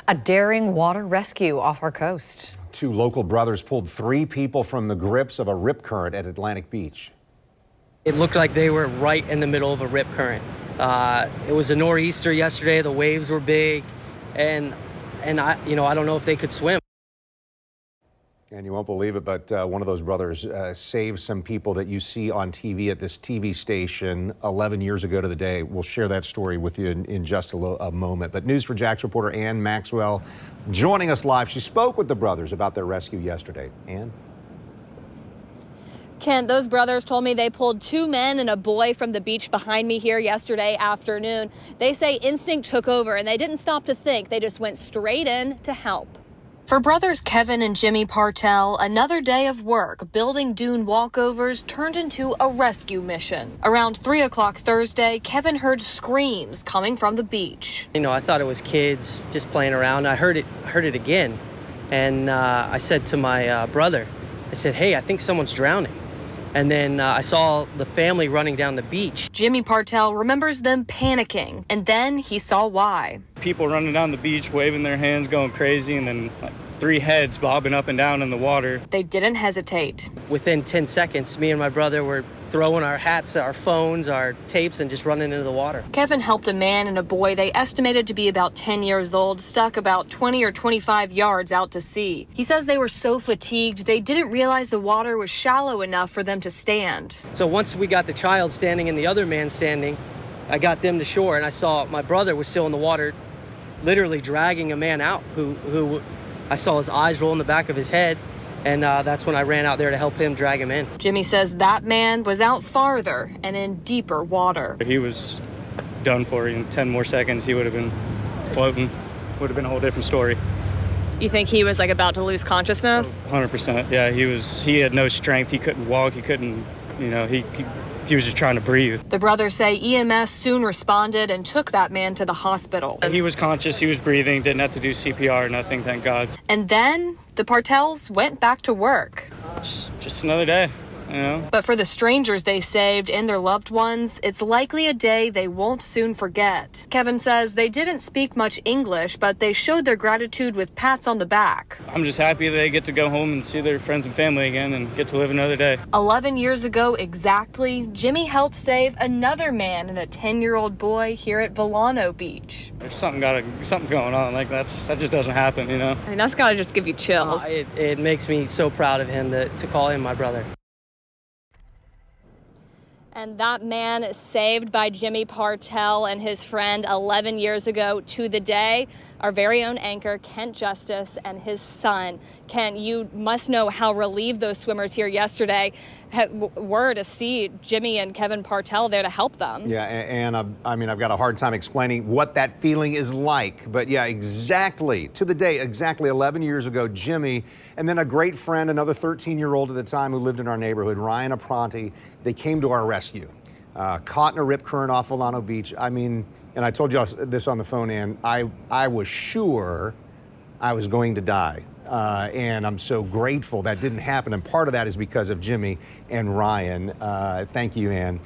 A daring water rescue off our coast. Two local brothers pulled 3 people from the grips of a rip current at Atlantic Beach. It looked like they were right in the middle of a rip current. It was a nor'easter yesterday. The waves were big, and I don't know if they could swim. And you won't believe it, but one of those brothers saved some people that you see on TV at this TV station 11 years ago to the day. We'll share that story with you in just a moment. But News4JAX reporter Ann Maxwell joining us live. She spoke with the brothers about their rescue yesterday. Ann? Kent, those brothers told me they pulled 2 men and a boy from the beach behind me here yesterday afternoon. They say instinct took over and they didn't stop to think. They just went straight in to help. For brothers Kevin and Jimmy Partel, another day of work building dune walkovers turned into a rescue mission. Around 3 o'clock Thursday, Kevin heard screams coming from the beach. I thought it was kids just playing around. I heard it again, and I said to my brother, I said, "Hey, I think someone's drowning." And then I saw the family running down the beach. Jimmy Partel remembers them panicking, and then he saw why. People running down the beach, waving their hands, going crazy, and then 3 heads bobbing up and down in the water. They didn't hesitate. Within 10 seconds, me and my brother were throwing our hats, our phones, our tapes, and just running into the water. Kevin helped a man and a boy they estimated to be about 10 years old, stuck about 20 or 25 yards out to sea. He says they were so fatigued, they didn't realize the water was shallow enough for them to stand. So once we got the child standing and the other man standing, I got them to shore, and I saw my brother was still in the water, literally dragging a man out who I saw his eyes roll in the back of his head. And that's when I ran out there to help him drag him in. Jimmy says that man was out farther and in deeper water. He was done for. In 10 more seconds, he would have been floating. Would have been a whole different story. You think he was about to lose consciousness? 100%. Yeah, he had no strength. He couldn't walk. He couldn't, he was just trying to breathe. The brothers say EMS soon responded and took that man to the hospital. He was conscious, he was breathing, didn't have to do CPR or nothing, thank God. And then the Partels went back to work. Just another day, But for the strangers they saved and their loved ones, it's likely a day they won't soon forget. Kevin says they didn't speak much English, but they showed their gratitude with pats on the back. I'm just happy they get to go home and see their friends and family again and get to live another day. 11 years ago exactly, Jimmy helped save another man and a 10-year-old boy here at Vilano Beach. There's something's going on. That just doesn't happen, I mean, that's gotta just give you chills. It makes me so proud of him to call him my brother. And that man saved by Jimmy Partel and his friend 11 years ago to the day, our very own anchor, Kent Justice, and his son. Kent, you must know how relieved those swimmers here yesterday were to see Jimmy and Kevin Partel there to help them. Yeah, and I've got a hard time explaining what that feeling is like. But yeah, exactly, to the day, exactly 11 years ago, Jimmy, and then a great friend, another 13-year-old at the time who lived in our neighborhood, Ryan Apronti, they came to our rescue. Caught in a rip current off Vilano Beach. I mean, and I told you this on the phone, and I was sure I was going to die. And I'm so grateful that didn't happen. And part of that is because of Jimmy and Ryan. Thank you, Ann.